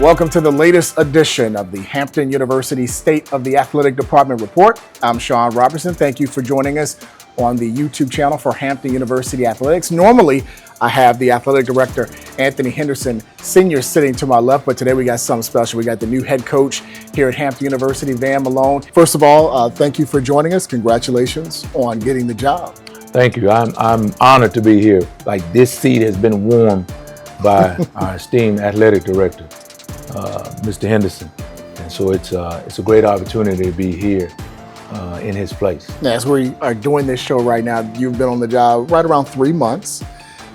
Welcome to the latest edition of the Hampton University State of the Athletic Department Report. I'm Sean Robertson. Thank you for joining us on the YouTube channel for Hampton University Athletics. Normally, I have the athletic director, Henderson Sr, sitting to my left, but today we got something special. We got the new head coach here at Hampton University, Malone. First of all, thank you for joining us. Congratulations on getting the job. Thank you. I'm honored to be here. Like, this seat has been warmed by our esteemed athletic director, Mr. Henderson, and so it's a great opportunity to be here in his place. Now, as we are doing this show right now, you've been on the job right around 3 months.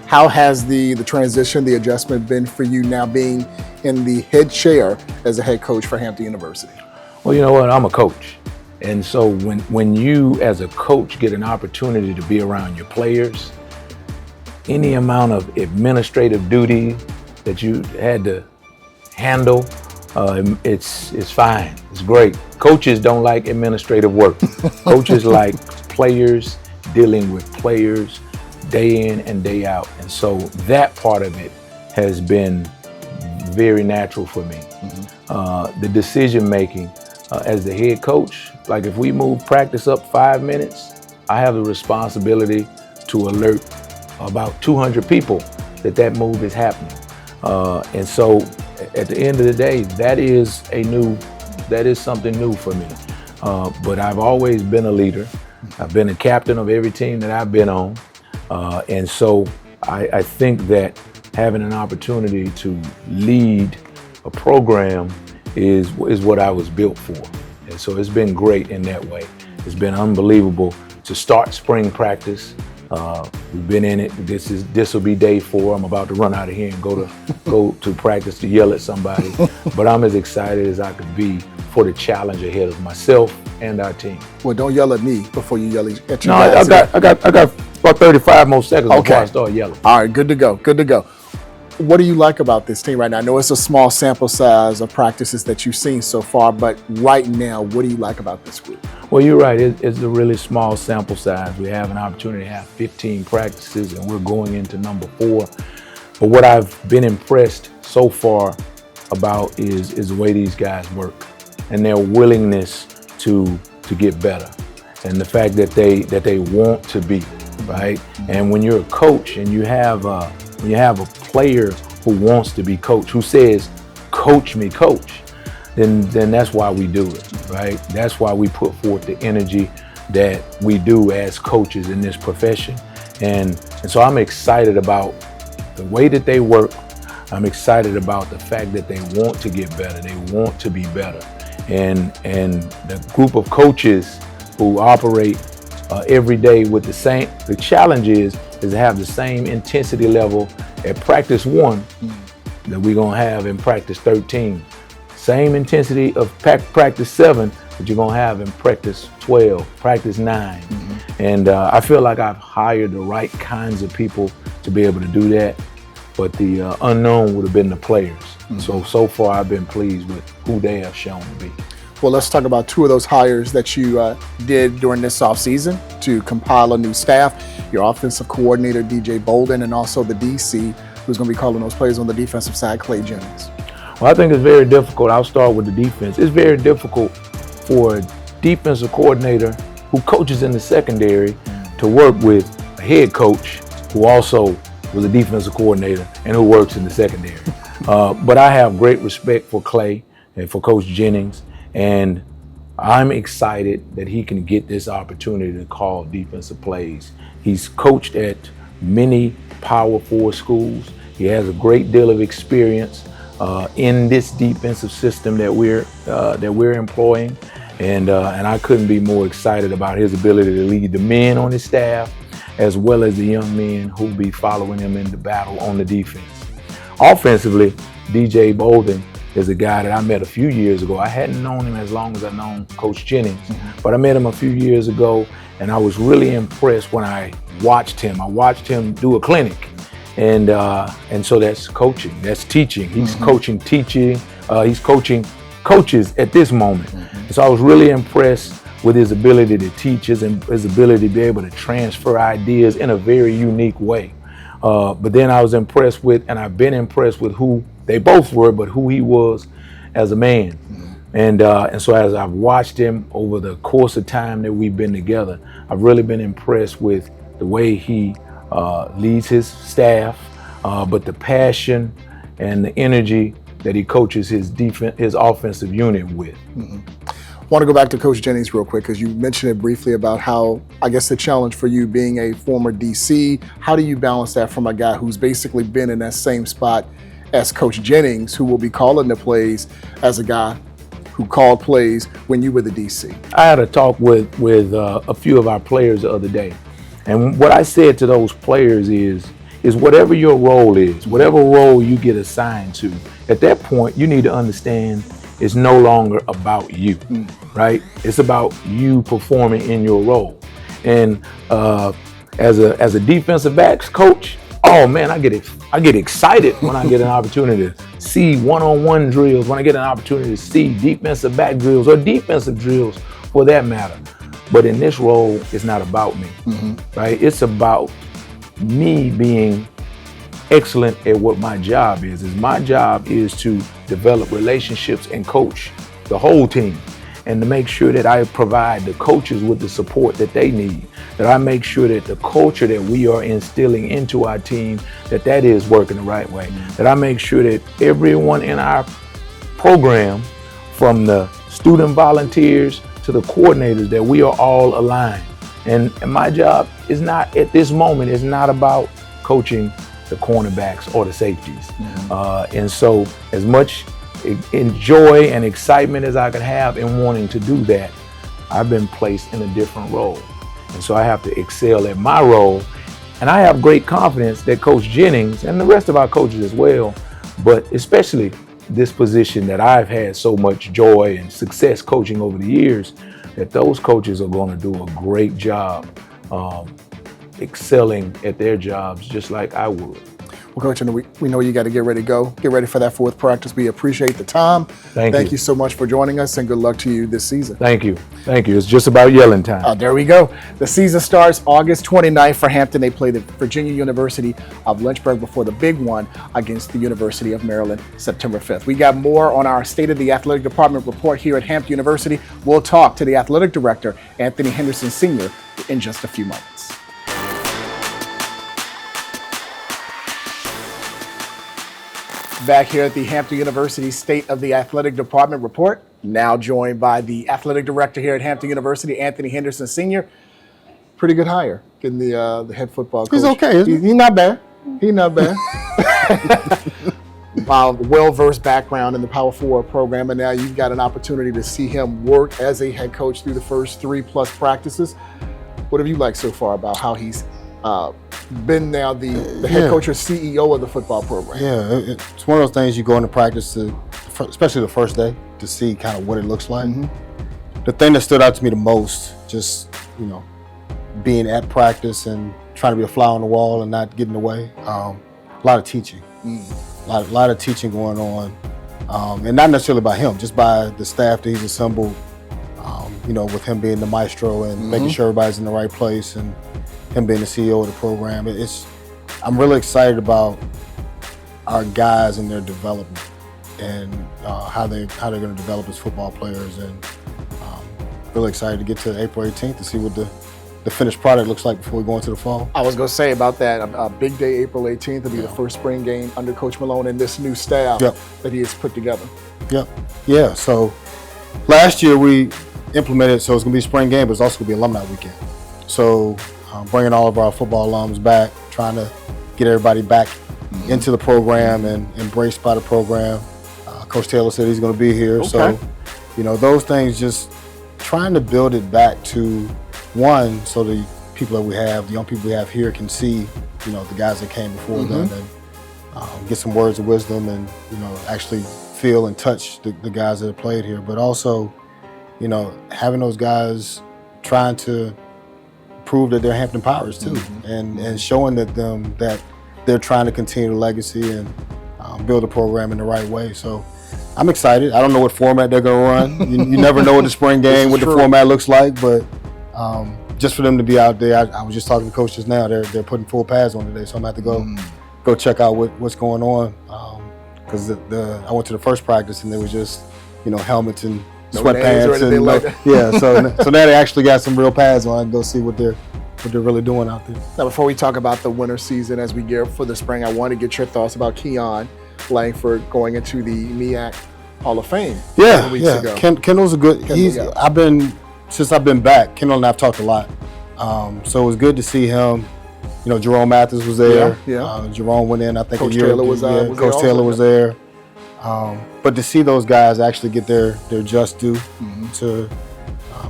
How has the transition, the adjustment been for you now being in the head chair as a head coach for Hampton University? Well, you know what? I'm a coach, and so when you as a coach get an opportunity to be around your players, any amount of administrative duty that you had to handle, it's fine. It's great. Coaches don't like administrative work. Coaches like players, dealing with players day in and day out. And so that part of it has been very natural for me. The decision making as the head coach, like if we move practice up 5 minutes, I have the responsibility to alert about 200 people that move is happening. And so at the end of the day, that is something new for me. But I've always been a leader. I've been a captain of every team that I've been on. And so I think that having an opportunity to lead a program is what I was built for. And so it's been great in that way. It's been unbelievable to start spring practice. We've been in it. This will be day 4. I'm about to run out of here and go to practice to yell at somebody. But I'm as excited as I could be for the challenge ahead of myself and our team. Well, don't yell at me before you yell at your guys. I got about 35 more seconds before I start yelling. All right, good to go. Good to go. What do you like about this team right now? I know it's a small sample size of practices that you've seen so far, but right now, what do you like about this group? Well, you're right. It's a really small sample size. We have an opportunity to have 15 practices, and we're going into number 4. But what I've been impressed so far about is the way these guys work and their willingness to get better, and the fact that they want to be, right? And when you're a coach and you have a player who wants to be coached, who says, "Coach me, coach," then that's why we do it, right? That's why we put forth the energy that we do as coaches in this profession. And so I'm excited about the way that they work. I'm excited about the fact that they want to get better. They want to be better. And the group of coaches who operate every day with the challenge is to have the same intensity level at practice 1 that we're gonna have in practice 13. Same intensity of practice 7 that you're gonna have in practice 12, practice 9. And I feel like I've hired the right kinds of people to be able to do that, but the unknown would have been the players. So far I've been pleased with who they have shown to be. Well, let's talk about 2 of those hires that you did during this offseason to compile a new staff. Your offensive coordinator, DJ Bolden, and also the DC, who's going to be calling those plays on the defensive side, Clay Jennings. Well, I think it's very difficult. I'll start with the defense. It's very difficult for a defensive coordinator who coaches in the secondary to work with a head coach who also was a defensive coordinator and who works in the secondary. But I have great respect for Clay and for Coach Jennings. And I'm excited that he can get this opportunity to call defensive plays. He's coached at many Power 4 schools. He has a great deal of experience in this defensive system that we're employing. And I couldn't be more excited about his ability to lead the men on his staff, as well as the young men who'll be following him in the battle on the defense. Offensively, DJ Bolden is a guy that I met a few years ago. I hadn't known him as long as I've known Coach Jennings, but I met him a few years ago, and I was really impressed when I watched him. I watched him do a clinic, and so that's coaching, that's teaching. He's coaching, teaching. He's coaching coaches at this moment. So I was really impressed with his ability to teach, his ability to be able to transfer ideas in a very unique way. But then I was impressed with, and I've been impressed with who they both were, but who he was as a man. And so as I've watched him over the course of time that we've been together, I've really been impressed with the way he leads his staff, but the passion and the energy that he coaches his offensive unit with. I want to go back to Coach Jennings real quick, because you mentioned it briefly about how, I guess, the challenge for you being a former DC, how do you balance that from a guy who's basically been in that same spot as Coach Jennings, who will be calling the plays, as a guy who called plays when you were the DC? I had a talk with a few of our players the other day, and what I said to those players is whatever your role is, whatever role you get assigned to, at that point you need to understand it's no longer about you, right? It's about you performing in your role. And as a defensive backs coach, oh man, I get excited when I get an opportunity to see one-on-one drills, when I get an opportunity to see defensive back drills or defensive drills for that matter. But in this role, it's not about me, right? It's about me being excellent at what my job is. My job is to develop relationships and coach the whole team, and to make sure that I provide the coaches with the support that they need, that I make sure that the culture that we are instilling into our team, that is working the right way, that I make sure that everyone in our program, from the student volunteers to the coordinators, that we are all aligned. And my job is not, at this moment, is not about coaching the cornerbacks or the safeties. And so as much joy and excitement as I could have in wanting to do that, I've been placed in a different role. And so I have to excel at my role. And I have great confidence that Coach Jennings and the rest of our coaches as well, but especially this position that I've had so much joy and success coaching over the years, that those coaches are going to do a great job excelling at their jobs just like I would. Well, Coach, we know you got to get ready to go. Get ready for that fourth practice. We appreciate the time. Thank you so much for joining us, and good luck to you this season. Thank you. Thank you. It's just about yelling time. There we go. The season starts August 29th for Hampton. They play the Virginia University of Lynchburg before the big one against the University of Maryland, September 5th. We got more on our State of the Athletic Department report here at Hampton University. We'll talk to the athletic director, Anthony Henderson Sr, in just a few moments. Back here at the Hampton University State of the Athletic Department report, now joined by the athletic director here at Hampton University, Anthony Henderson Sr. Pretty good hire, getting the head football coach. He's okay. He's not bad. He's not bad. Well-versed background in the Power 4 program, and now you've got an opportunity to see him work as a head coach through the first 3+ practices. What have you liked so far about how he's been now the head coach or CEO of the football program? Yeah, it's one of those things you go into practice, especially the first day, to see kind of what it looks like. The thing that stood out to me the most, just being at practice and trying to be a fly on the wall and not getting away. A lot of teaching, a lot of teaching going on, and not necessarily by him, just by the staff that he's assembled. With him being the maestro and making sure everybody's in the right place, and him being the CEO of the program. I'm really excited about our guys and their development, and how they're going to develop as football players, and really excited to get to April 18th to see what the finished product looks like before we go into the fall. I was going to say about that, a big day, April 18th, will be the first spring game under Coach Malone and this new staff that he has put together. Yeah, so last year we implemented, so it's going to be a spring game, but it's also going to be Alumni Weekend. So bringing all of our football alums back, trying to get everybody back into the program and embraced by the program. Coach Taylor said he's going to be here. So, those things, just trying to build it back to one, so the people that we have, the young people we have here, can see, the guys that came before them, and get some words of wisdom, and, actually feel and touch the guys that have played here. But also, having those guys trying to prove that they're Hampton Powers too, and showing that they're trying to continue the legacy and build a program in the right way. So I'm excited. I don't know what format they're going to run. You never know what the spring game, what the format looks like, but just for them to be out there, I was just talking to coaches now. They're putting full pads on today, so I'm gonna have to go check out what's going on. Because I went to the first practice and there was just helmets and sweatpants and yeah. So now they actually got some real pads on. I can go see what they're really doing out there. Now, before we talk about the winter season as we gear up for the spring, I want to get your thoughts about Cain Langford going into the MEAC Hall of Fame. Yeah, weeks ago. Kendall's a good. Since I've been back, Kendall and I've talked a lot. So it was good to see him. Jerome Mathis was there. Yeah. Jerome went in, I think, Coach a year Taylor ago. was Coach Taylor was there. But to see those guys actually get their just due to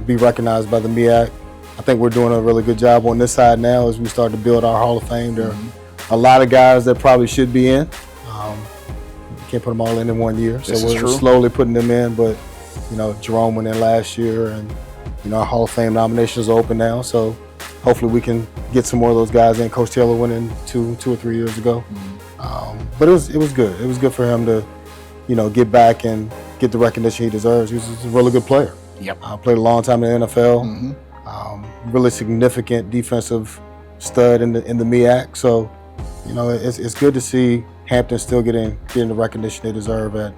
be recognized by the MEAC, I think we're doing a really good job on this side now as we start to build our Hall of Fame. There are a lot of guys that probably should be in. You can't put them all in 1 year. So we're slowly putting them in. But, Jerome went in last year, and, our Hall of Fame nominations are open now. So hopefully we can get some more of those guys in. Coach Taylor went in two or 3 years ago. But it was good. It was good for him to, get back and get the recognition he deserves. He was a really good player. Yep. Played a long time in the NFL. Really significant defensive stud in the MEAC. So, it's good to see Hampton still getting the recognition they deserve at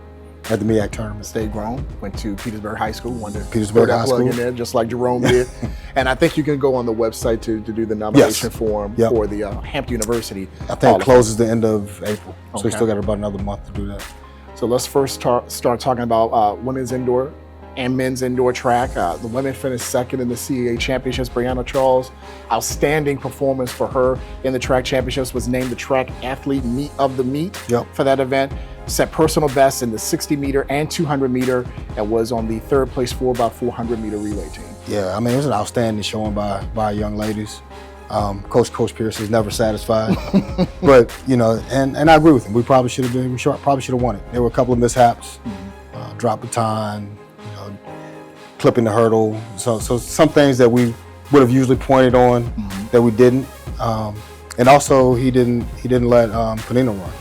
the MEAC tournament. Stayed grown, went to Petersburg High School, wanted to Petersburg High School in there just like Jerome did. And I think you can go on the website to do the nomination form for the Hampton University. I think it closes the end of April, so we still got about another month to do that. So let's first start talking about women's indoor and men's indoor track. The women finished second in the CAA championships. Brianna Charles, outstanding performance for her in the track championships, was named the track athlete of the meet for that event. Set personal best in the 60-meter and 200-meter and was on the third place 4x400-meter relay team. Yeah, it was an outstanding showing by our young ladies. Coach Pierce is never satisfied, but and I agree with him. We probably should have won it. There were a couple of mishaps, drop baton, clipping the hurdle. So some things that we would have usually pointed on that we didn't. And also he didn't let Panina run.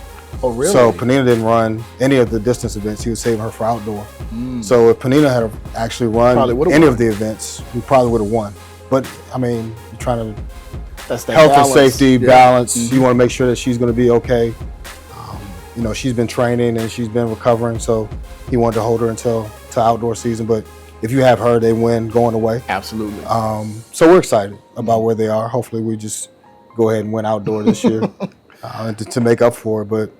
Oh, really? So Panina didn't run any of the distance events. He was saving her for outdoor. So if Panina had actually run any of the events, we probably would have won. But you're trying to That's that health balance. and safety balance. You want to make sure that she's going to be okay. She's been training and she's been recovering, so he wanted to hold her until outdoor season. But if you have her, they win going away. Absolutely. So we're excited about where they are. Hopefully we just go ahead and win outdoor this year to make up for it. But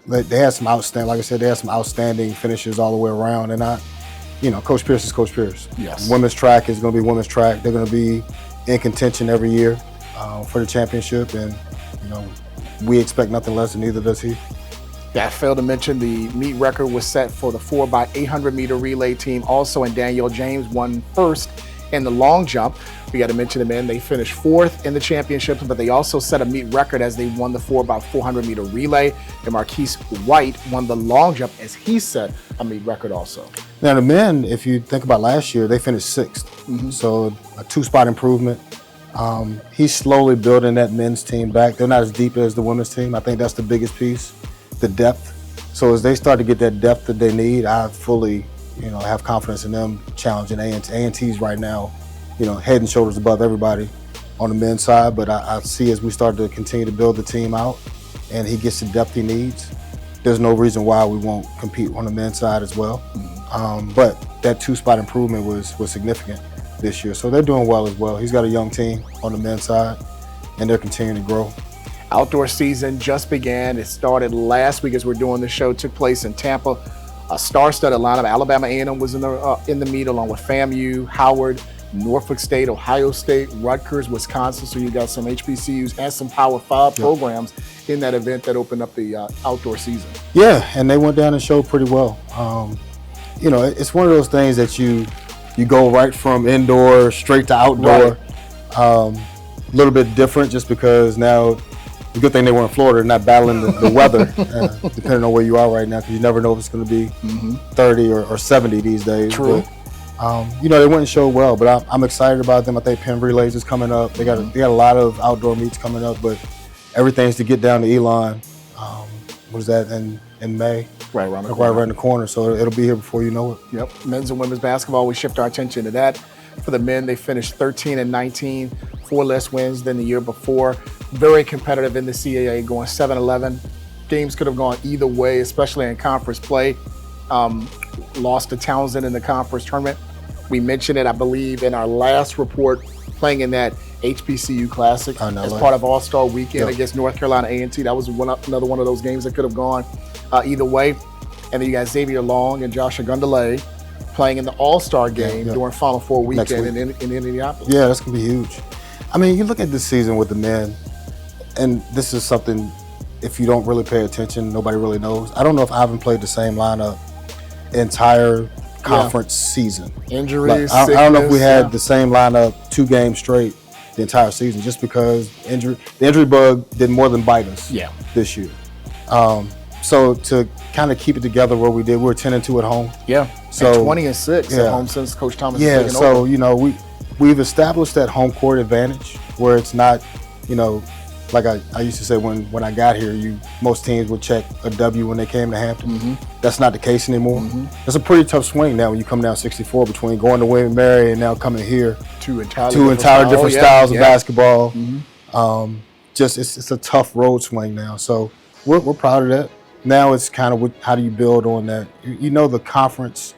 they had some outstanding, like I said, they had some outstanding finishes all the way around. And Coach Pierce is Coach Pierce. Yes. Women's track is going to be women's track. They're going to be in contention every year for the championship. And, we expect nothing less, and neither does he. Yeah, I failed to mention the meet record was set for the 4x800-meter relay team also, and Danielle James won first in the long jump. We got to mention the men. They finished fourth in the championships, but they also set a meet record as they won the 4x400-meter relay. And Marquise White won the long jump as he set a meet record also. Now, the men, if you think about last year, they finished sixth. So a 2-spot improvement. He's slowly building that men's team back. They're not as deep as the women's team. I think that's the biggest piece, the depth. So as they start to get that depth that they need, I fully have confidence in them challenging A&T's right now, head and shoulders above everybody on the men's side. But I see as we start to continue to build the team out and he gets the depth he needs, there's no reason why we won't compete on the men's side as well. But that 2-spot improvement was significant this year. So they're doing well as well. He's got a young team on the men's side and they're continuing to grow. Outdoor season just began. It started last week as we're doing the show. It took place in Tampa. A star-studded lineup. Alabama A&M was in the meet along with FAMU, Howard, Norfolk State, Ohio State, Rutgers, Wisconsin. So you got some HBCUs and some Power 5 programs in that event that opened up the outdoor season. Yeah, and they went down and showed pretty well. It's one of those things that you go right from indoor straight to outdoor. A little bit different just because now the good thing they were in Florida and not battling the weather, depending on where you are right now, because you never know if it's going to be 30 or 70 these days. True. But, they went and showed well, but I'm excited about them. I think Penn Relays is coming up. They got a lot of outdoor meets coming up, but everything's to get down to Elon. What is that, in May? Right around the corner. Right around the corner, so it'll be here before you know it. Yep. Men's and women's basketball, we shift our attention to that. For the men, they finished 13-19, 4 less wins than the year before. Very competitive in the CAA, going 7-11. Games could have gone either way, especially in conference play. Lost to Townsend in the conference tournament. We mentioned it, I believe, in our last report, playing in that HBCU Classic as part of All-Star Weekend against North Carolina A&T. That was another one of those games that could have gone either way. And then you got Xavier Long and Joshua Gundele playing in the All-Star game during Final Four weekend in Indianapolis. Yeah, that's going to be huge. I mean, you look at this season with the men, and this is something, if you don't really pay attention, nobody really knows. I don't know if Ivan played the same lineup entire conference season. Injuries, I don't know if we had the same lineup 2 games straight the entire season, just because the injury bug did more than bite us this year. So to kind of keep it together where we did, we were 10-2 at home. Yeah. So 20-6 at home since Coach Thomas has taken over. So you know we've established that home court advantage where it's not, you know, like I used to say when I got here, most teams would check a W when they came to Hampton. That's not the case anymore. It's a pretty tough swing now when you come down 64 between going to William & Mary and now coming here. Two entirely different styles of basketball. Just it's a tough road swing now. So we're proud of that. Now it's kind of how do you build on that? You know the conference,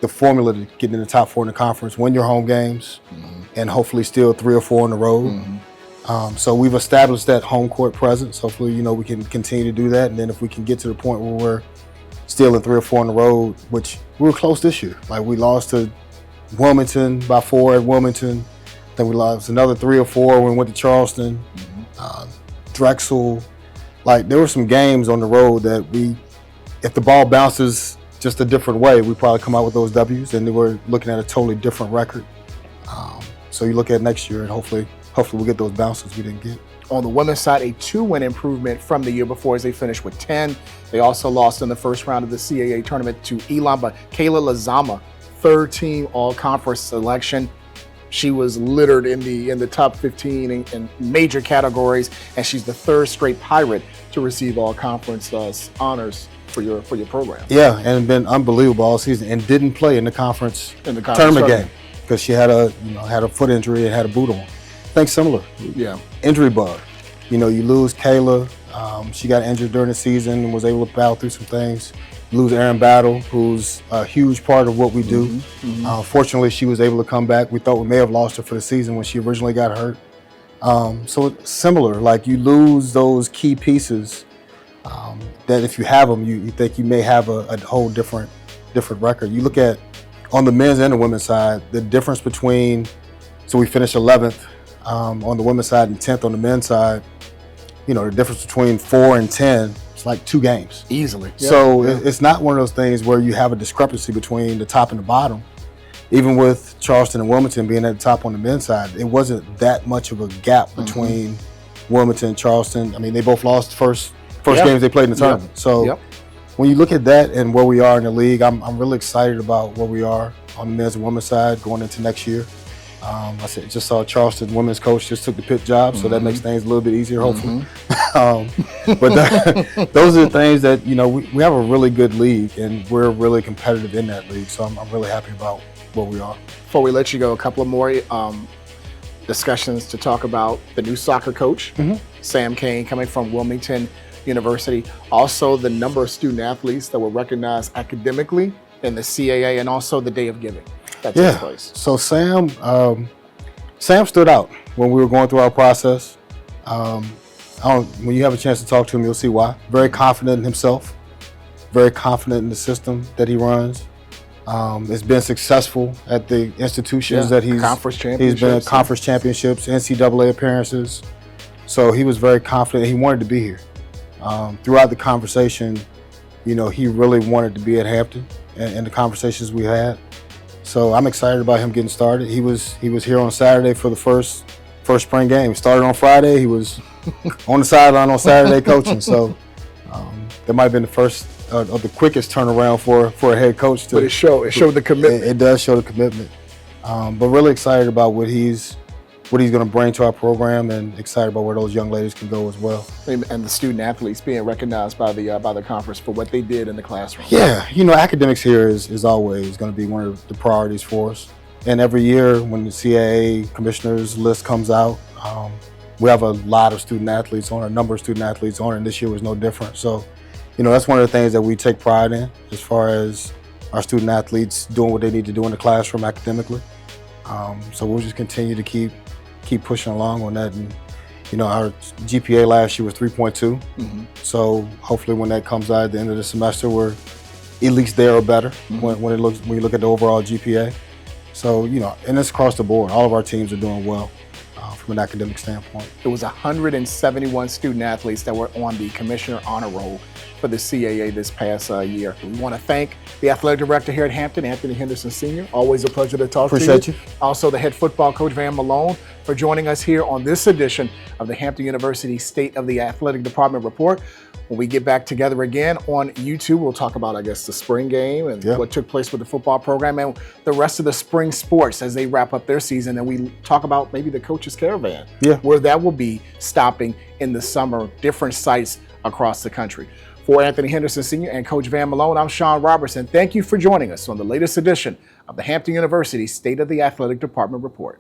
the formula to get in the top 4 in the conference, win your home games, and hopefully still 3 or 4 on the road. So we've established that home court presence. Hopefully, you know, we can continue to do that. And then if we can get to the point where we're still in 3 or 4 on the road, which we were close this year. Like we lost to Wilmington by 4 at Wilmington. Then we lost another 3 or 4 when we went to Charleston, Drexel. Like there were some games on the road that if the ball bounces just a different way, we probably come out with those W's, and we're looking at a totally different record. So you look at next year, and hopefully we'll get those bounces we didn't get. On the women's side, a 2-win improvement from the year before as they finished with 10. They also lost in the first round of the CAA tournament to Elon, but Kayla Lazama, 3rd team all-conference selection. She was littered in the top 15 in major categories, and she's the 3rd straight Pirate to receive all-conference honors for your program. Yeah, and been unbelievable all season, and didn't play in the conference tournament game because she had a foot injury and had a boot on. Things similar. Yeah. Injury bug. You know, you lose Kayla. She got injured during the season and was able to battle through some things. You lose Erin Battle, who's a huge part of what we do. Fortunately, she was able to come back. We thought we may have lost her for the season when she originally got hurt. So it's similar. Like you lose those key pieces that if you have them, you think you may have a whole different record. You look at on the men's and the women's side, the difference between. So we finished 11th. On the women's side and 10th on the men's side, you know, the difference between 4 and 10 is like 2 games. Easily. It's not one of those things where you have a discrepancy between the top and the bottom. Even with Charleston and Wilmington being at the top on the men's side, it wasn't that much of a gap between Wilmington and Charleston. I mean, they both lost the first games they played in the tournament. So when you look at that and where we are in the league, I'm really excited about where we are on the men's and women's side going into next year. I just saw Charleston women's coach just took the Pitt job, so that makes things a little bit easier, hopefully. But those are the things that, you know, we have a really good league, and we're really competitive in that league. So I'm really happy about where we are. Before we let you go, a couple of more discussions to talk about the new soccer coach, Sam Cain, coming from Wilmington University. Also, the number of student athletes that were recognized academically in the CAA, and also the Day of Giving. So Sam stood out when we were going through our process. When you have a chance to talk to him, you'll see why. Very confident in himself, very confident in the system that he runs. It's been successful at the institutions that he's been at conference championships, NCAA appearances. So he was very confident. He wanted to be here. Throughout the conversation, you know, he really wanted to be at Hampton and the conversations we had. So I'm excited about him getting started. He was here on Saturday for the first spring game. He started on Friday. He was on the sideline on Saturday coaching. So that might have been the first of the quickest turnaround for a head coach. But it showed the commitment. It does show the commitment. But really excited about what he's going to bring to our program, and excited about where those young ladies can go as well. And the student athletes being recognized by the conference for what they did in the classroom. Yeah, you know, academics here is always going to be one of the priorities for us. And every year when the CAA commissioners list comes out, we have a lot of student athletes on, a number of student athletes on, and this year was no different. So, that's one of the things that we take pride in as far as our student athletes doing what they need to do in the classroom academically. So we'll just continue to keep pushing along on that. And, our GPA last year was 3.2. So hopefully when that comes out at the end of the semester, we're at least there or better when you look at the overall GPA. So, and it's across the board. All of our teams are doing well from an academic standpoint. It was 171 student athletes that were on the Commissioner Honor Roll for the CAA this past year. We want to thank the athletic director here at Hampton, Anthony Henderson Sr. Always a pleasure to talk to you. Appreciate you. Also, the head football coach, Van Malone, for joining us here on this edition of the Hampton University State of the Athletic Department Report. When we get back together again on YouTube, we'll talk about, the spring game and what took place with the football program and the rest of the spring sports as they wrap up their season. And we talk about maybe the Coach's Caravan, where that will be stopping in the summer, different sites across the country. For Anthony Henderson Sr. and Coach Van Malone, I'm Sean Robertson. Thank you for joining us on the latest edition of the Hampton University State of the Athletic Department Report.